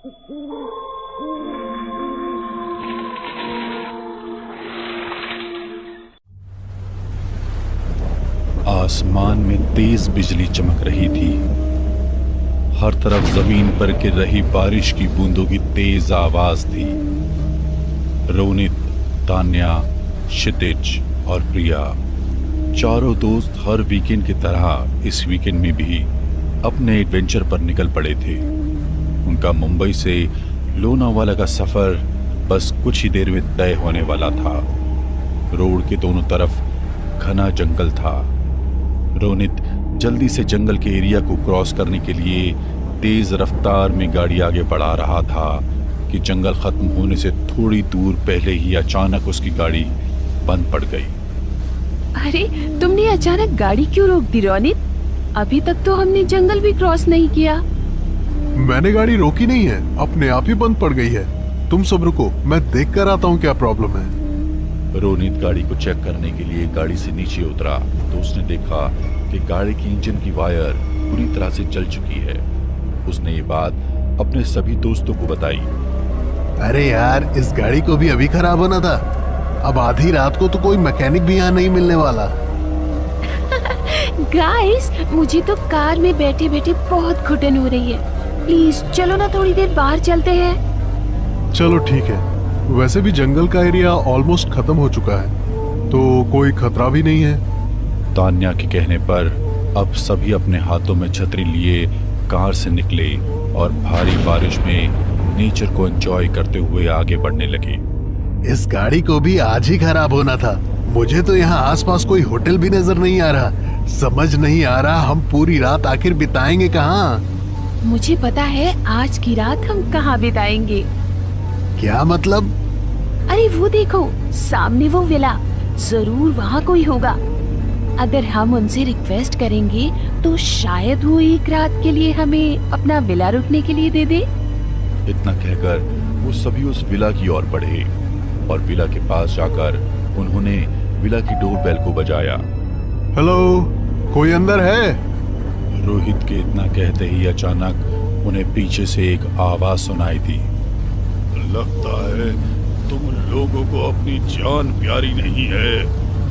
आसमान में तेज बिजली चमक रही थी। हर तरफ जमीन पर गिर रही बारिश की बूंदों की तेज आवाज थी। रोनित, तान्या, क्षितिज और प्रिया चारों दोस्त हर वीकेंड की तरह इस वीकेंड में भी अपने एडवेंचर पर निकल पड़े थे। उनका मुंबई से लोनावाला का सफर बस कुछ ही देर में तय होने वाला था। रोड के दोनों तरफ घना जंगल था। रोनित जल्दी से जंगल के एरिया को क्रॉस करने के लिए तेज रफ्तार में गाड़ी आगे बढ़ा रहा था कि जंगल खत्म होने से थोड़ी दूर पहले ही अचानक उसकी गाड़ी बंद पड़ गई। अरे, तुमने अचानक गाड़ी क्यों रोक दी रोनित? अभी तक तो हमने जंगल भी क्रॉस नहीं किया। मैंने गाड़ी रोकी नहीं है, अपने आप ही बंद पड़ गई है। तुम सब रुको, मैं देख कर आता हूँ क्या प्रॉब्लम है। रोनित गाड़ी को चेक करने के लिए गाड़ी से नीचे उतरा तो उसने देखा कि गाड़ी की इंजन की वायर पूरी तरह से जल चुकी है। उसने ये बात अपने सभी दोस्तों को बताई। अरे यार, इस गाड़ी को भी अभी खराब होना था। अब आधी रात को तो कोई मैकेनिक भी यहाँ नहीं मिलने वाला। गाइस, मुझे तो कार में बैठे बैठे बहुत घुटन हो रही है। प्लीज चलो ना, थोड़ी देर बाहर चलते हैं। चलो ठीक है। वैसे भी जंगल का एरिया ऑलमोस्ट खत्म हो चुका है, तो कोई खतरा भी नहीं है। तान्या के कहने पर अब सभी अपने हाथों में छतरी लिए कार से निकले और भारी बारिश में नेचर को एंजॉय करते हुए आगे बढ़ने लगे। इस गाड़ी को भी आज ही खराब होना था। मुझे तो यहाँ आसपास कोई होटल भी नजर नहीं आ रहा। समझ नहीं आ रहा हम पूरी रात आखिर बिताएंगे कहाँ। मुझे पता है आज की रात हम कहाँ बिताएंगे। क्या मतलब? अरे वो देखो, सामने वो विला। जरूर वहाँ कोई होगा। अगर हम उनसे रिक्वेस्ट करेंगे तो शायद वो एक रात के लिए हमें अपना विला रुकने के लिए दे दे। इतना कहकर वो सभी उस विला की ओर बढ़े और विला के पास जाकर उन्होंने विला की डोरबेल को बजाया। हेलो, कोई अंदर है? रोहित के इतना कहते ही अचानक उन्हें पीछे से एक आवाज सुनाई दी। लगता है तुम लोगों को अपनी जान प्यारी नहीं है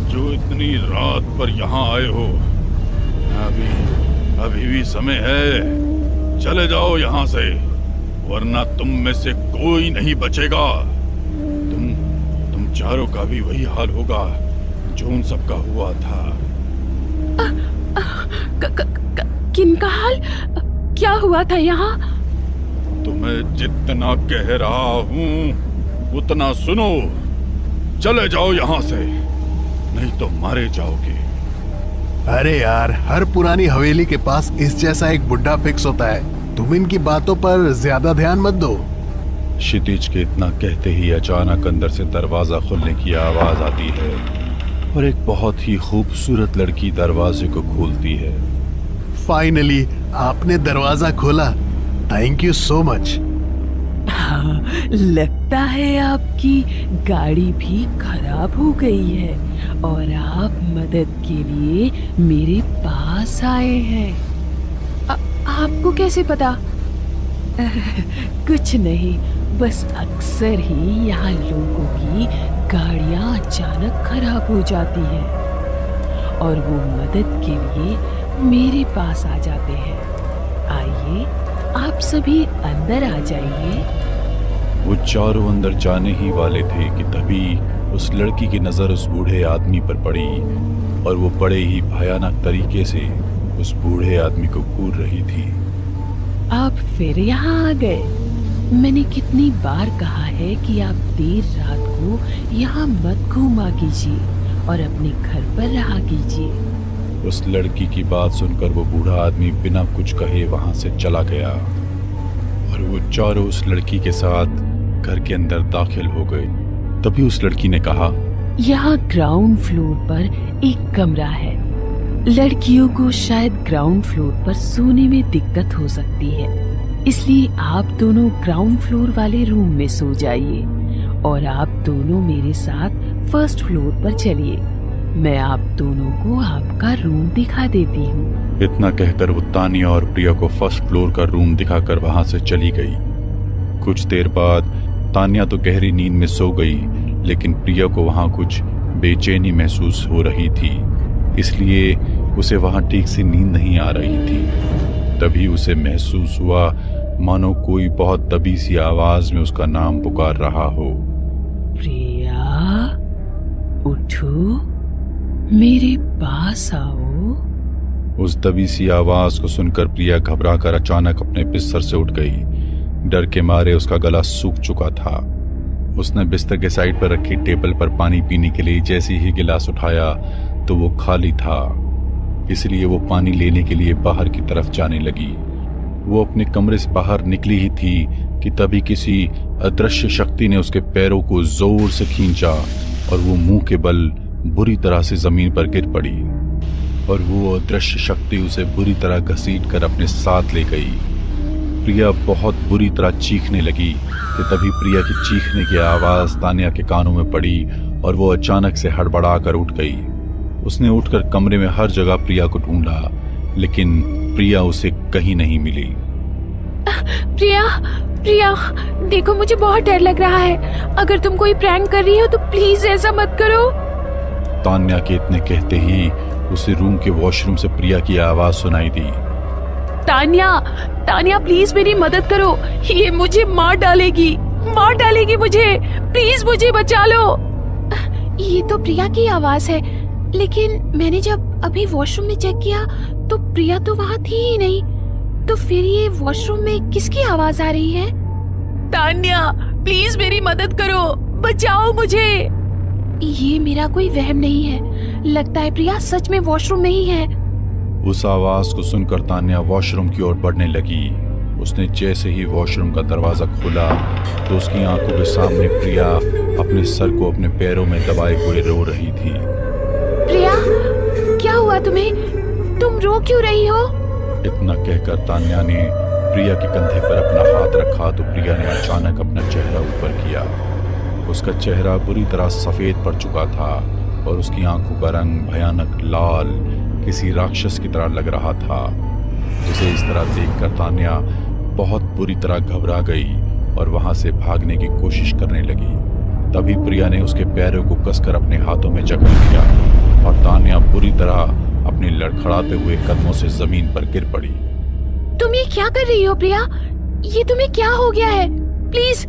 जो इतनी रात पर यहाँ आए हो। अभी भी समय है, चले जाओ यहाँ से, वरना तुम में से कोई नहीं बचेगा। तुम चारों का भी वही हाल होगा जो उन सबका हुआ था। किनका हाल? क्या हुआ था यहाँ? तुम्हें जितना कह रहा हूँ उतना सुनो। चले जाओ यहाँ से, नहीं तो मारे जाओगे। अरे यार, हर पुरानी हवेली के पास इस जैसा एक बुड्ढा फिक्स होता है। तुम इनकी बातों पर ज्यादा ध्यान मत दो। क्षितिज के इतना कहते ही अचानक अंदर से दरवाजा खुलने की आवाज आती है और एक बहुत ही खूबसूरत लड़की दरवाजे को खोलती है। फाइनली आपने दरवाजा खोला। Thank you so much. हाँ, लगता है आपकी गाड़ी भी खराब हो गई है और आप मदद के लिए मेरे पास आए हैं। आपको कैसे पता? कुछ नहीं, बस अक्सर ही यहाँ लोगों की गाड़ियाँ अचानक खराब हो जाती हैं और वो मदद के लिए मेरे पास आ जाते हैं। आइए, आप सभी अंदर आ जाइए। वो चारों अंदर जाने ही वाले थे कि तभी उस लड़की की नजर उस बूढ़े आदमी पर पड़ी और वो बड़े ही भयानक तरीके से उस बूढ़े आदमी को घूर रही थी। आप फिर यहाँ आ गए। मैंने कितनी बार कहा है कि आप देर रात को यहाँ मत घूमा कीजिए और अपने घर पर रहा कीजिए। उस लड़की की बात सुनकर वो बूढ़ा आदमी बिना कुछ कहे वहां से चला गया और वो चारों उस लड़की के साथ घर के अंदर दाखिल हो गए। तभी उस लड़की ने कहा, यहाँ ग्राउंड फ्लोर पर एक कमरा है। लड़कियों को शायद ग्राउंड फ्लोर पर सोने में दिक्कत हो सकती है, इसलिए आप दोनों ग्राउंड फ्लोर वाले रूम में सो जाइए और आप दोनों मेरे साथ फर्स्ट फ्लोर पर चलिए। मैं आप दोनों को आपका रूम दिखा देती हूँ। इतना कहकर वो तानिया और प्रिया को फर्स्ट फ्लोर का रूम दिखाकर वहां से चली गई। कुछ देर बाद तान्या तो गहरी नींद में सो गई, लेकिन प्रिया को वहां कुछ बेचैनी महसूस हो रही थी, इसलिए उसे वहां ठीक से नींद नहीं आ रही थी। तभी उसे महसूस हुआ मानो कोई बहुत दबी सी आवाज में उसका नाम पुकार रहा हो। प्रिया, उठो, मेरे पास आओ। उस दबी सी आवाज को सुनकर प्रिया घबरा कर अचानक अपने बिस्तर से उठ गई। डर के मारे उसका गला सूख चुका था। उसने बिस्तर के साइड पर रखी टेबल पर पानी पीने के लिए जैसे ही गिलास उठाया तो वो खाली था, इसलिए वो पानी लेने के लिए बाहर की तरफ जाने लगी। वो अपने कमरे से बाहर निकली ही थी कि तभी किसी अदृश्य शक्ति ने उसके पैरों को जोर से खींचा और वो मुंह के बल बुरी तरह से जमीन पर गिर पड़ी और वो अदृश्य शक्ति उसे बुरी तरह घसीट कर अपने साथ ले गई। प्रिया बहुत बुरी तरह चीखने लगी कि तभी प्रिया की चीखने की आवाज तान्या के कानों में पड़ी और वो अचानक से हड़बड़ा कर उठ गई। उसने उठकर कमरे में हर जगह प्रिया को ढूंढा, लेकिन प्रिया उसे कहीं नहीं मिली। प्रिया, प्रिया, देखो मुझे बहुत डर लग रहा है। अगर तुम कोई प्रैंक कर रही हो तो प्लीज ऐसा मत करो। तान्या के इतने कहते ही उसे रूम के वॉशरूम से प्रिया की आवाज सुनाई दी। तान्या, तान्या प्लीज मेरी मदद करो, ये मुझे मार डालेगी मुझे, प्लीज मुझे बचा लो। ये तो प्रिया की आवाज है, लेकिन मैंने जब अभी वॉशरूम में चेक किया तो प्रिया तो वहाँ थी ही नहीं। तो फिर ये वॉशरूम में किसकी आवाज आ रही है? तान्या प्लीज मेरी मदद करो, बचाओ मुझे। ये मेरा कोई वहम नहीं है, लगता है प्रिया सच में वॉशरूम में ही है। उस आवाज को सुनकर तान्या वॉशरूम की ओर बढ़ने लगी। उसने जैसे ही वॉशरूम का दरवाजा खोला तो उसकी आंखों के सामने प्रिया अपने सर को अपने पैरों में दबाए हुए रो रही थी। प्रिया, क्या हुआ तुम्हें? तुम रो क्यों रही हो? इतना कहकर तान्या ने प्रिया के कंधे पर अपना हाथ रखा तो प्रिया ने अचानक अपना चेहरा ऊपर किया। उसका चेहरा बुरी तरह सफेद पड़ चुका था और उसकी आंखों का रंग भयानक लाल किसी राक्षस की तरह लग रहा था, जिसे इस तरह देखकर तान्या बहुत बुरी तरह घबरा गई और वहां से भागने की कोशिश करने लगी। तभी प्रिया ने उसके पैरों को कसकर अपने हाथों में जकड़ लिया और तान्या बुरी तरह अपने लड़खड़ाते हुए कदमों से जमीन पर गिर पड़ी। तुम ये क्या कर रही हो प्रिया? ये तुम्हें क्या हो गया है? प्लीज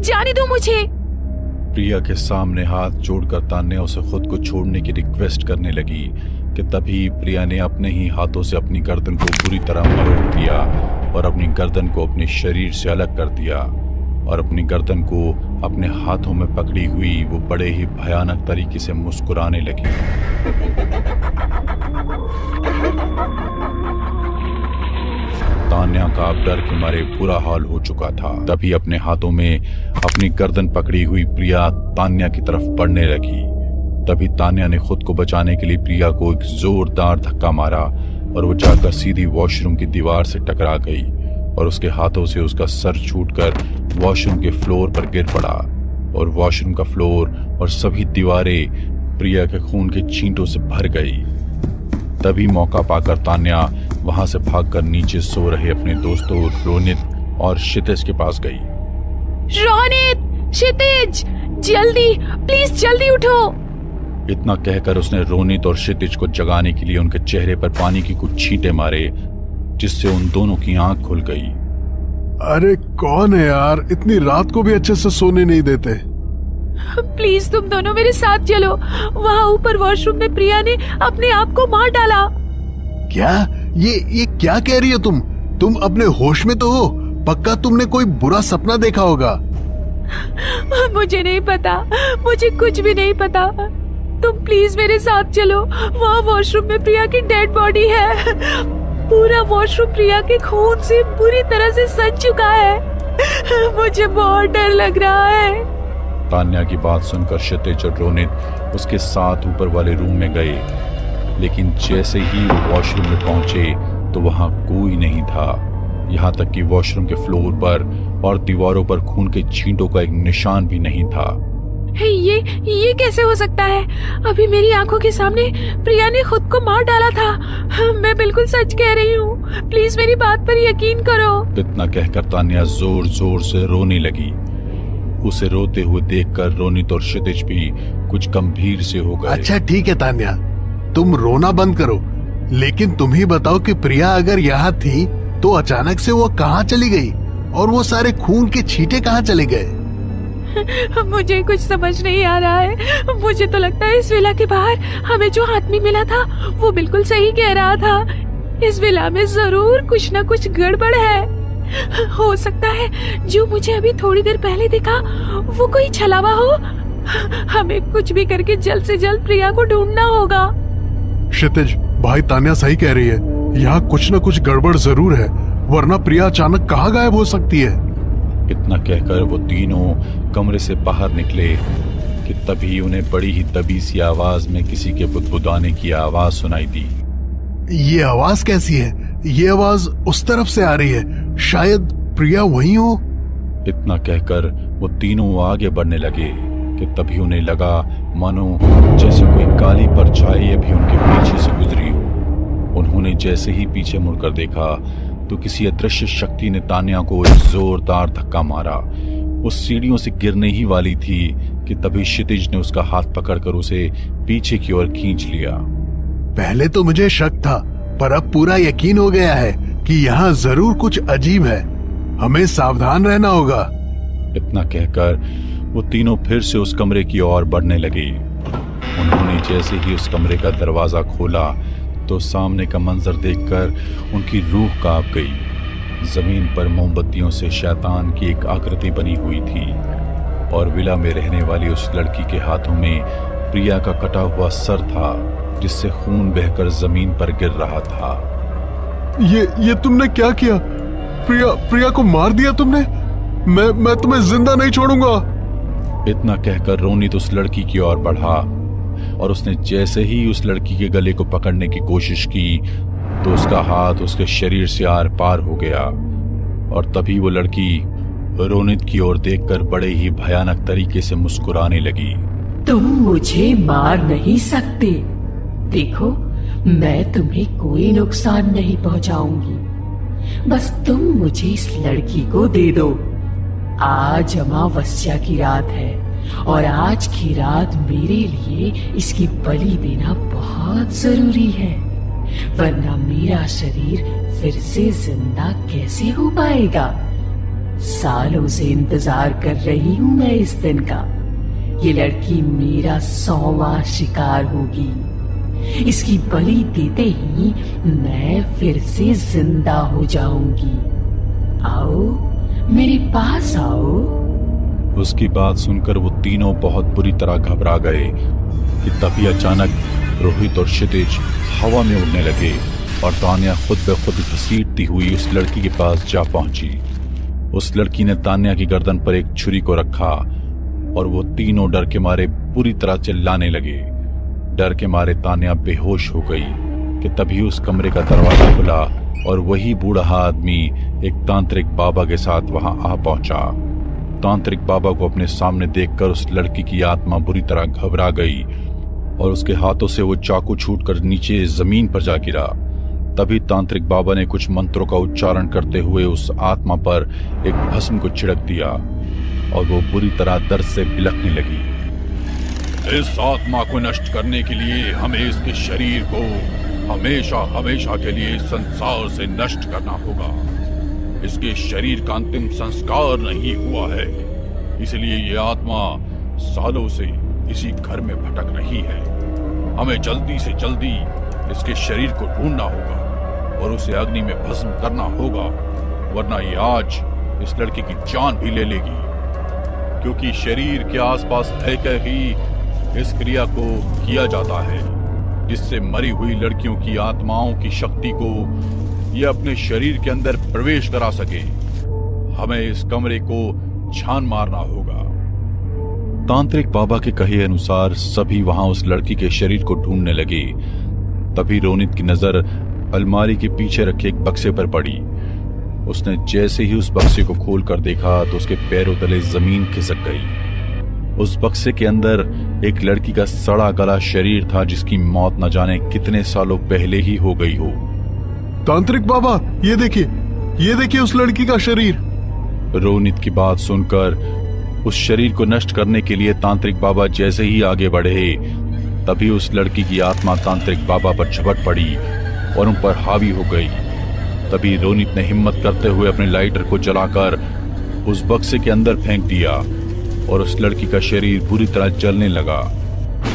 जाने दो मुझे। प्रिया के सामने हाथ जोड़कर तान्या उसे खुद को छोड़ने की रिक्वेस्ट करने लगी कि तभी प्रिया ने अपने ही हाथों से अपनी गर्दन को बुरी तरह मरोड़ दिया और अपनी गर्दन को अपने शरीर से अलग कर दिया और अपनी गर्दन को अपने हाथों में पकड़ी हुई वो बड़े ही भयानक तरीके से मुस्कुराने लगी। तान्या का अब डर के मारे बुरा हाल हो चुका था। तभी अपने हाथों में अपनी गर्दन पकड़ी हुई प्रिया तान्या की तरफ बढ़ने लगी। तभी तान्या ने खुद को बचाने के लिए प्रिया को एक जोरदार धक्का मारा और वो जाकर सीधी वॉशरूम की दीवार से टकरा गई और उसके हाथों से उसका सर छूटकर वॉशरूम के फ्लोर पर गिर पड़ा और वॉशरूम का फ्लोर और सभी दीवारें प्रिया के खून के छींटों से भर गई। तभी मौका पाकर तान्या वहां से भागकर नीचे सो रहे अपने दोस्तों रोनित और क्षितिज के पास गई। रोनित, क्षितिज, जल्दी, प्लीज जल्दी उठो। इतना कहकर उसने रोनित और क्षितिज को जगाने के लिए उनके चेहरे पर पानी की कुछ छींटे मारे, जिससे उन दोनों की आंख खुल गई। अरे कौन है यार, इतनी रात को भी अच्छे से सोने नहीं देते। प्लीज तुम दोनों मेरे साथ चलो, वहाँ ऊपर वॉशरूम में प्रिया ने अपने आप को मार डाला। क्या? ये क्या कह रही हो तुम? तुम अपने होश में तो हो? पक्का तुमने कोई बुरा सपना देखा होगा। मुझे नहीं पता, मुझे कुछ भी नहीं पता। तुम प्लीज मेरे साथ चलो, वहाँ वॉशरूम में प्रिया की डेड बॉडी है। पूरा वॉशरूम प्रिया के खून से बुरी तरह से सज चुका है। मुझे बहुत डर लग रहा है। तान्या की बात सुनकर क्षितिज और रोनित उसके साथ ऊपर वाले रूम में गए, लेकिन जैसे ही वो वॉशरूम में पहुंचे तो वहां कोई नहीं था। यहाँ तक कि वॉशरूम के फ्लोर पर और दीवारों पर खून के छींटों का एक निशान भी नहीं था। ये कैसे हो सकता है? अभी मेरी आंखों के सामने प्रिया ने खुद को मार डाला था। मैं बिल्कुल सच कह रही हूँ, प्लीज मेरी बात पर यकीन करो। इतना कहकर तान्या जोर जोर से रोने लगी। उसे रोते हुए देखकर रोनित और क्षितिज भी कुछ गंभीर से हो गए। अच्छा ठीक है तान्या, तुम रोना बंद करो, लेकिन तुम ही बताओ कि प्रिया अगर यहाँ थी तो अचानक से वो कहाँ चली गई और वो सारे खून के छींटे कहाँ चले गए? मुझे कुछ समझ नहीं आ रहा है। मुझे तो लगता है इस विला के बाहर हमें जो आदमी मिला था वो बिल्कुल सही कह रहा था। इस विला में जरूर कुछ ना कुछ गड़बड़ है। हो सकता है जो मुझे अभी थोड़ी देर पहले दिखा वो कोई छलावा हो। हमें कुछ भी करके जल्द से जल्द प्रिया को ढूंढना होगा। क्षितिज, भाई तान्या सही कह रही है, यहाँ कुछ न कुछ गड़बड़ जरूर है, वरना प्रिया अचानक कहाँ गायब हो सकती है। इतना कहकर वो तीनों कमरे से बाहर निकले कि तभी उन्हें बड़ी ही दबी सी आवाज में किसी के बुदबुदाने की आवाज सुनाई दी। ये आवाज कैसी है? ये आवाज उस तरफ से आ रही है, शायद प्रिया वहीं हो। इतना कहकर वो तीनों आगे बढ़ने लगे कि तभी उन्हें लगा मानो जैसे कोई काली परछाई अभी उनके पीछे से गुजरी हो। उन्होंने जैसे ही पीछे मुड़कर देखा तो किसी अदृश्य शक्ति ने तान्या को एक जोरदार धक्का मारा। उस सीढ़ियों से गिरने ही वाली थी कि तभी क्षितिज ने उसका हाथ पकड़कर उसे पीछे की ओर खींच लिया। पहले तो मुझे शक था, पर अब पूरा यकीन हो गया है कि यहाँ जरूर कुछ अजीब है, हमें सावधान रहना होगा। इतना कहकर वो तीनों फिर से उस कमरे की ओर बढ़ने लगे। उन्होंने जैसे ही उस कमरे का दरवाजा खोला तो सामने का मंजर देखकर उनकी रूह कांप गई। जमीन पर मोमबत्तियों से शैतान की एक आकृति बनी हुई थी और विला में रहने वाली उस लड़की के हाथों में प्रिया का कटा हुआ सर था, जिससे खून बहकर जमीन पर गिर रहा था। ये तुमने क्या किया? प्रिया को मार दिया तुमने? मैं तुम्हें जिंदा नहीं छोड़ूंगा। इतना कहकर रोनित उस लड़की की ओर बढ़ा और उसने जैसे ही उस लड़की के गले को पकड़ने की कोशिश की तो उसका हाथ उसके शरीर से आर पार हो गया और तभी वो लड़की रोनित की ओर देखकर बड़े ही भयानक तरीके से मुस्कुराने लगी। तुम मुझे मार नहीं सकते। देखो, मैं तुम्हें कोई नुकसान नहीं पहुंचाऊंगी, बस तुम मुझे इस लड़की को दे दो। आज अमावस्या की रात है और आज की रात मेरे लिए इसकी बलि देना बहुत जरूरी है, वरना मेरा शरीर फिर से जिंदा कैसे हो पाएगा। सालों से इंतजार कर रही हूँ मैं इस दिन का। ये लड़की मेरा 100वां शिकार होगी। इसकी बलि देते ही मैं फिर से जिंदा हो जाऊंगी। आओ, मेरे पास आओ। उसकी बात सुनकर वो तीनों बहुत बुरी तरह घबरा गए कि तभी अचानक रोहित और क्षितिज हवा में उड़ने लगे और तान्या खुद ब खुद घसीटती हुई उस लड़की के पास जा पहुंची। उस लड़की ने तान्या की गर्दन पर एक छुरी को रखा और वो तीनों डर के मारे पूरी तरह चिल्लाने लगे। डर के मारे तान्या बेहोश हो गई कि तभी उस कमरे का दरवाजा खुला और वही बूढ़ा आदमी एक तांत्रिक बाबा के साथ वहां आ पहुंचा। तांत्रिक बाबा को अपने सामने देखकर उस लड़की की आत्मा बुरी तरह घबरा गई और उसके हाथों से वो चाकू छूटकर नीचे जमीन पर जा गिरा। तभी तांत्रिक बाबा ने कुछ मंत्रों का उच्चारण करते हुए उस आत्मा पर एक भस्म को छिड़क दिया और वो बुरी तरह दर्द से बिलखने लगी। इस आत्मा को नष्ट करने के लिए हमें इसके शरीर को हमेशा हमेशा के लिए संसार से नष्ट करना होगा। इसके शरीर का अंतिम संस्कार नहीं हुआ है, इसलिए ये आत्मा सालों से इसी घर में भटक रही है। हमें जल्दी से जल्दी इसके शरीर को ढूंढना होगा और उसे अग्नि में भस्म करना होगा, वरना ये आज इस लड़की की जान भी ले लेगी। क्योंकि शरीर के आसपास रहकर ही इस क्रिया को किया जाता है, जिससे मरी हुई लड़कियों की आत्माओं की शक्ति को ये अपने शरीर के अंदर प्रवेश करा सके। हमें इस कमरे को छान मारना होगा। तांत्रिक बाबा के कहे अनुसार सभी वहां उस लड़की के शरीर को ढूंढने लगे। तभी रोनित की नजर अलमारी के पीछे रखे एक बक्से पर पड़ी। उसने जैसे ही उस बक्से को खोलकर देखा तो उसके पैरों तले जमीन खिसक गई। उस बक्से के अंदर एक लड़की का सड़ा गला शरीर था, जिसकी मौत न जाने कितने सालों पहले ही हो गई हो। तांत्रिक बाबा, ये देखिए उस लड़की का शरीर। रोनित की बात सुनकर उस शरीर को नष्ट करने के लिए तांत्रिक बाबा जैसे ही आगे बढ़े, तभी उस लड़की की आत्मा तांत्रिक बाबा पर झपट पड़ी और उन पर हावी हो गई। तभी रोनित ने हिम्मत करते हुए अपने लाइटर को जलाकर उस बक्से के अंदर फेंक दिया और उस लड़की का शरीर बुरी तरह जलने लगा।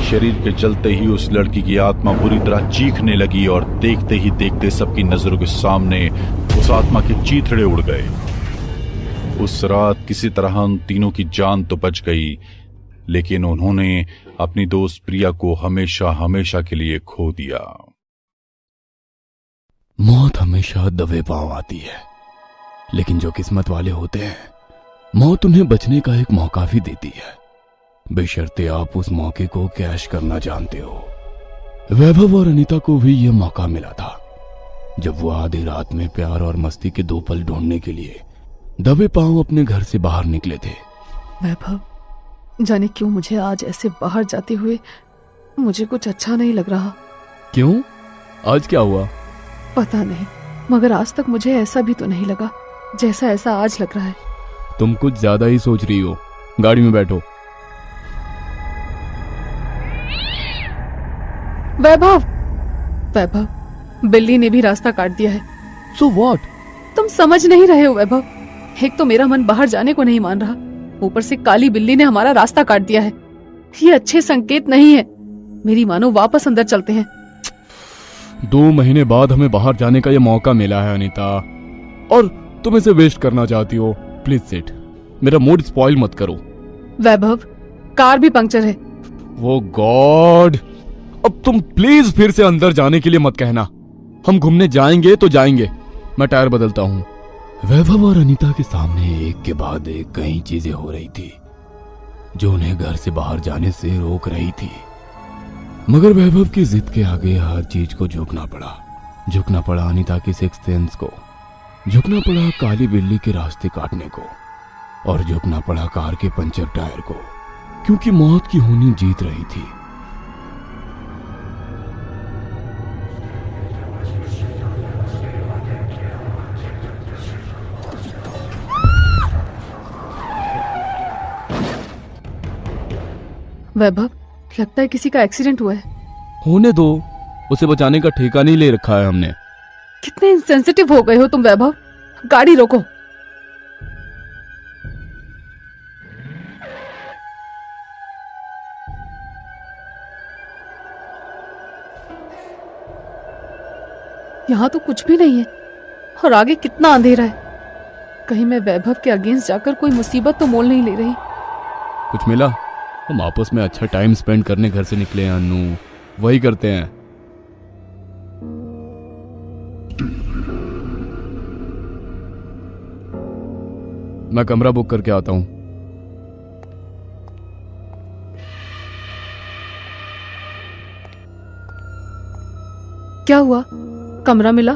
शरीर के जलते ही उस लड़की की आत्मा बुरी तरह चीखने लगी और देखते ही देखते सबकी नजरों के सामने उस आत्मा के चीथड़े उड़ गए। उस रात किसी तरह उन तीनों की जान तो बच गई, लेकिन उन्होंने अपनी दोस्त प्रिया को हमेशा हमेशा के लिए खो दिया। मौत हमेशा दबे पांव आती है, लेकिन जो किस्मत वाले होते हैं, मौत उन्हें बचने का एक मौका भी देती है, बशर्ते आप उस मौके को कैश करना जानते हो। वैभव और अनीता को भी यह मौका मिला था, जब वो आधी रात में प्यार और मस्ती के 2 पल ढूंढने के लिए दबे पांव अपने घर से बाहर निकले थे। वैभव, जाने क्यों मुझे आज ऐसे बाहर जाते हुए मुझे कुछ अच्छा नहीं लग रहा। क्यों? आज क्या हुआ? पता नहीं, मगर आज तक मुझे ऐसा भी तो नहीं लगा जैसा ऐसा आज लग रहा है। तुम कुछ ज्यादा ही सोच रही हो। गाड़ी में बैठो। वैभव, बिल्ली ने भी रास्ता काट दिया है। So what? तुम समझ नहीं रहे हो वैभव। एक तो मेरा मन बाहर जाने को नहीं मान रहा, ऊपर से काली बिल्ली ने हमारा रास्ता काट दिया है। ये अच्छे संकेत नहीं है। मेरी मानो वापस अंदर चलते हैं। 2 महीने बाद हमें बाहर जाने का ये मौका मिला है अनीता, और तुम इसे वेस्ट करना चाहती हो। प्लीज सिट, मेरा मूड स्पॉइल मत करो। वैभव, कार भी पंक्चर है। वो गॉड, अब तुम प्लीज फिर से अंदर जाने के लिए मत कहना। हम घूमने जाएंगे तो जाएंगे, मैं टायर बदलता हूँ। वैभव और अनीता के सामने एक के बाद एक कई चीजें हो रही थी जो उन्हें घर से बाहर जाने से रोक रही थी, मगर वैभव की जिद के आगे हर चीज को झुकना पड़ा अनीता की सिक्स्थ सेंस को, झुकना पड़ा काली बिल्ली के रास्ते काटने को, और झुकना पड़ा कार के पंचर टायर को, क्योंकि मौत की होनी जीत रही थी। वैभव, लगता है किसी का एक्सीडेंट हुआ है। होने दो, उसे बचाने का ठेका नहीं ले रखा है हमने। कितने इंसेंसिटिव हो गए हो तुम वैभव। गाड़ी रोको। यहाँ तो कुछ भी नहीं है, और आगे कितना अंधेरा है। कहीं मैं वैभव के अगेंस्ट जाकर कोई मुसीबत तो मोल नहीं ले रही। कुछ मिला? हम आपस में अच्छा टाइम स्पेंड करने घर से निकले हैं अन्नू, वही करते हैं। मैं कमरा बुक करके आता हूं। क्या हुआ? कमरा मिला?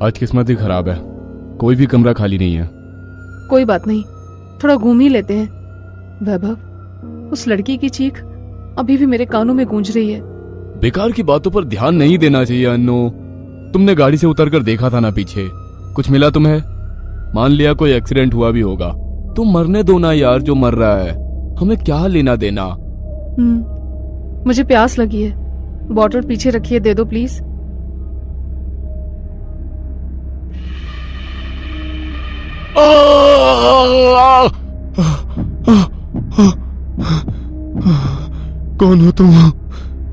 आज किस्मत ही खराब है, कोई भी कमरा खाली नहीं है। कोई बात नहीं, थोड़ा घूम ही लेते हैं। वैभव, उस लड़की की चीख अभी भी मेरे कानों में गूंज रही है। बेकार की बातों पर ध्यान नहीं देना चाहिए अन्नू। तुमने गाड़ी से उतरकर देखा था ना पीछे, कुछ मिला तुम्हें? मान लिया कोई एक्सीडेंट हुआ भी होगा, तुम मरने दो ना यार, जो मर रहा है, हमें क्या लेना देना। मुझे प्यास लगी है, बॉटल पीछे रखिए, दे दो प्लीज। कौन हो तुम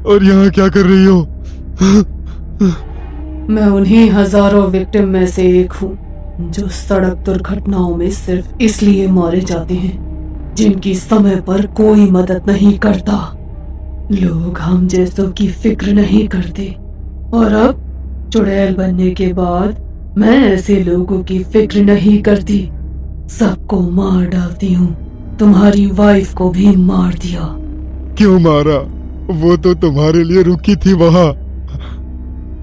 और यहाँ क्या कर रही हो? मैं उन्हीं हजारों विक्टिम में से एक हूँ जो सड़क दुर्घटनाओं में सिर्फ इसलिए मारे जाते हैं जिनकी समय पर कोई मदद नहीं करता। लोग हम जैसों की फिक्र नहीं करते, और अब चुड़ैल बनने के बाद मैं ऐसे लोगों की फिक्र नहीं करती, सबको मार डालती हूँ। तुम्हारी वाइफ को भी मार दिया। क्यों मारा? वो तो तुम्हारे लिए रुकी थी वहाँ।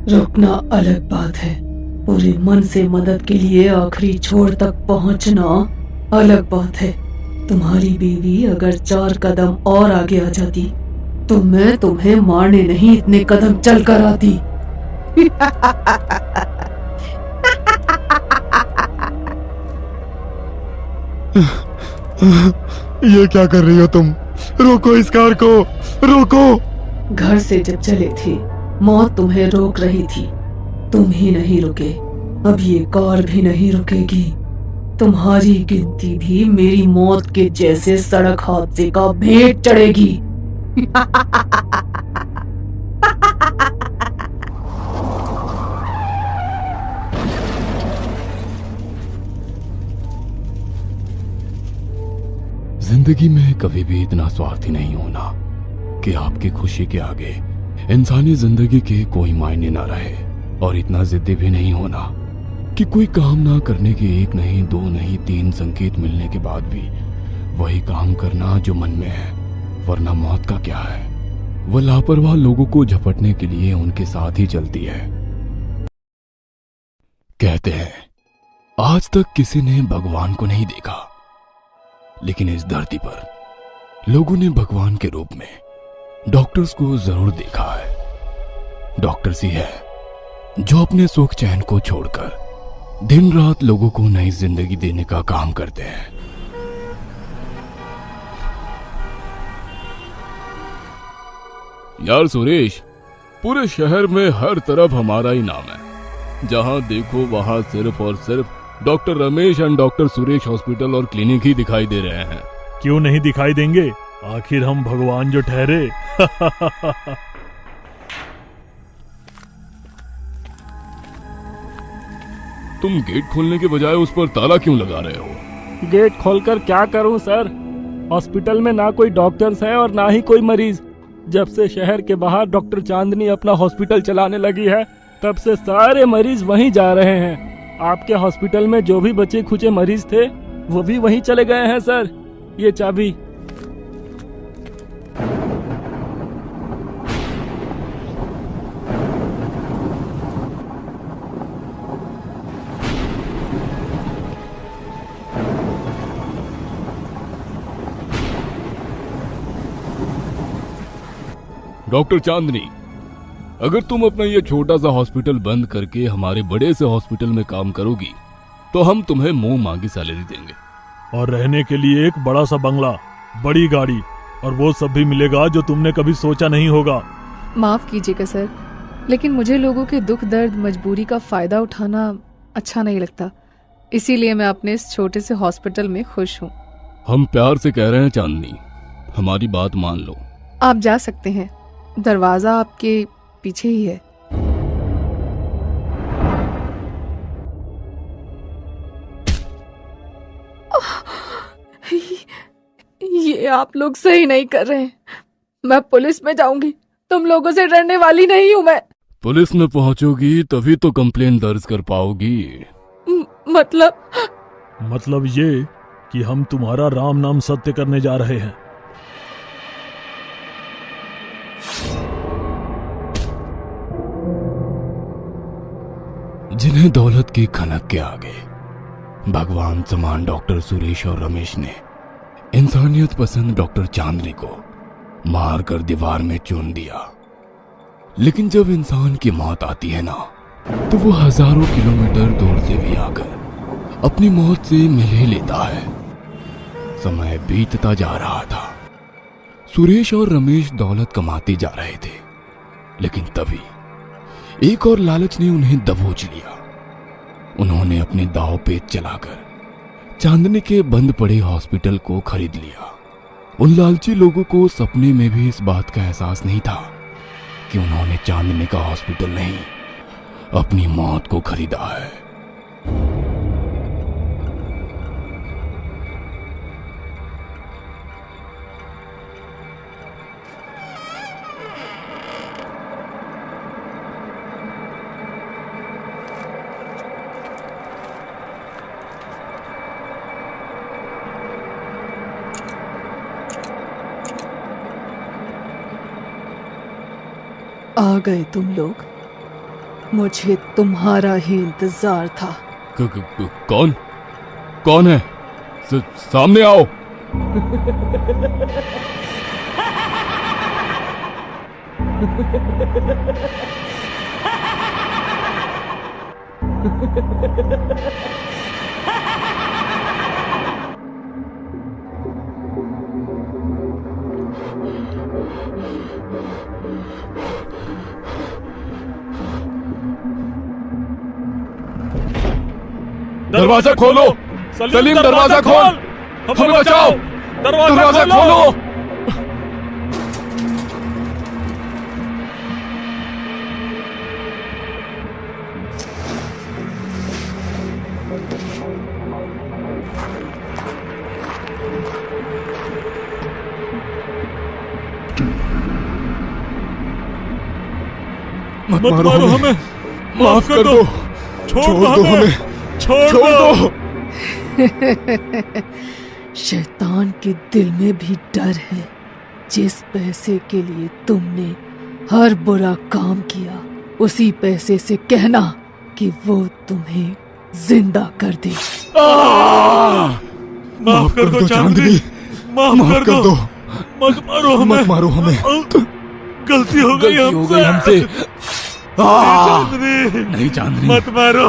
रुकना अलग बात है, पूरे मन से मदद के लिए आखिरी छोर तक पहुँचना अलग बात है, तुम्हारी बीवी अगर 4 कदम और आगे आ जाती तो मैं तुम्हें मारने नहीं इतने कदम चल कर आती। ये क्या कर रही हो तुम? रोको इस कार को, रोको। घर से जब चले थे मौत तुम्हें रोक रही थी, तुम ही नहीं रुके, अब ये कार भी नहीं रुकेगी। तुम्हारी गिनती भी मेरी मौत के जैसे सड़क हादसे का भेंट चढ़ेगी। जिंदगी में कभी भी इतना स्वार्थी नहीं होना कि आपकी खुशी के आगे इंसानी जिंदगी के कोई मायने ना रहे, और इतना जिद्दी भी नहीं होना कि कोई काम ना करने के 1 नहीं 2 नहीं 3 संकेत मिलने के बाद भी वही काम करना जो मन में है, वरना मौत का क्या है? वह लापरवाह लोगों को झपटने के लिए उनके साथ ही चलती है। कहते हैं आज तक किसी ने भगवान को नहीं देखा, लेकिन इस धरती पर लोगों ने भगवान के रूप में डॉक्टर्स को जरूर देखा है। डॉक्टर्स ही है जो अपने सुख चैन को छोड़कर दिन रात लोगों को नई जिंदगी देने का काम करते हैं। यार सुरेश, पूरे शहर में हर तरफ हमारा ही नाम है। जहां देखो वहां सिर्फ और सिर्फ doctor Ramesh and doctor Suresh hospital और क्लिनिक ही दिखाई दे रहे हैं। क्यों नहीं दिखाई देंगे? आखिर हम भगवान जो ठहरे। तुम गेट खोलने के बजाय उस पर ताला क्यों लगा रहे हो? गेट खोलकर क्या करूं सर? हॉस्पिटल में ना कोई डॉक्टर्स है और ना ही कोई मरीज। जब से शहर के बाहर डॉक्टर चांदनी अपना हॉस्पिटल चलाने लगी है, तब से सारे मरीज वहीं जा रहे हैं। आपके हॉस्पिटल में जो भी बचे खुचे मरीज थे वो भी वहीं चले गए हैं सर। ये चाबी। डॉक्टर चांदनी, अगर तुम अपना ये छोटा सा हॉस्पिटल बंद करके हमारे बड़े से हॉस्पिटल में काम करोगी तो हम तुम्हें मुंह मांगी सैलरी देंगे, और रहने के लिए एक बड़ा सा बंगला, बड़ी गाड़ी, और वो सब भी मिलेगा जो तुमने कभी सोचा नहीं होगा। माफ कीजिएगा सर, लेकिन मुझे लोगों के दुख दर्द मजबूरी का फायदा उठाना अच्छा नहीं लगता। इसीलिए मैं अपने इस छोटे से हॉस्पिटल में खुश हूँ। हम प्यार से कह रहे हैं चांदनी, हमारी बात मान लो। आप जा सकते हैं, दरवाजा आपके पीछे ही है। ये आप लोग सही नहीं कर रहे हैं। मैं पुलिस में जाऊंगी। तुम लोगों से डरने वाली नहीं हूं मैं। पुलिस में पहुंचोगी तभी तो कंप्लेन दर्ज कर पाओगी। मतलब ये कि हम तुम्हारा राम नाम सत्य करने जा रहे हैं। जिन्हें दौलत की खनक के आगे भगवान समान डॉक्टर सुरेश और रमेश ने इंसानियत पसंद डॉक्टर चांदनी को मार कर दीवार में चुन दिया, लेकिन जब इंसान की मौत आती है ना, तो वो हजारों किलोमीटर दूर से भी आकर अपनी मौत से मिल ही लेता है। समय बीतता जा रहा था। सुरेश और रमेश दौलत कमाते जा रहे थे, लेकिन तभी एक और लालच ने उन्हें दबोच लिया। उन्होंने अपने दांव पेच चलाकर चांदनी के बंद पड़े हॉस्पिटल को खरीद लिया। उन लालची लोगों को सपने में भी इस बात का एहसास नहीं था कि उन्होंने चांदनी का हॉस्पिटल नहीं, अपनी मौत को खरीदा है। आ गए तुम लोग। मुझे तुम्हारा ही इंतजार था। कौन है? सामने आओ। दरवाजा खोलो। सलीम, दरवाजा खोल, हमें बचाओ। दरवाजा खोलो। मत मारो हमें, माफ कर दो, छोड़ दो हमें, छोड़ दो। शैतान के दिल में भी डर है। जिस पैसे के लिए तुमने हर बुरा काम किया, उसी पैसे से कहना कि वो तुम्हें जिंदा कर दे। माफ कर दो चांदनी, माफ कर दो। मत मारो हमें, गलती हो गई हमसे। नहीं चांदनी, मत मारो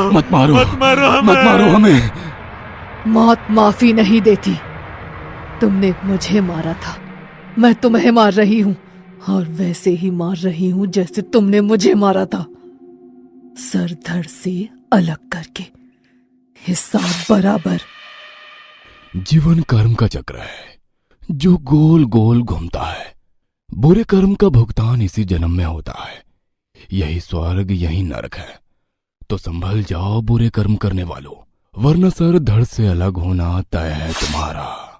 हमें। मौत माफी नहीं देती। तुमने मुझे मारा था, मैं तुम्हें मार रही हूँ, और वैसे ही मार रही हूँ जैसे तुमने मुझे मारा था। सर धड़ से अलग करके, हिसाब बराबर। जीवन कर्म का चक्र है जो गोल गोल घूमता है। बुरे कर्म का भुगतान इसी जन्म में होता है। यही स्वर्ग, यही नरक है। तो संभल जाओ बुरे कर्म करने वालों, वरना सर धड़ से अलग होना तय है तुम्हारा।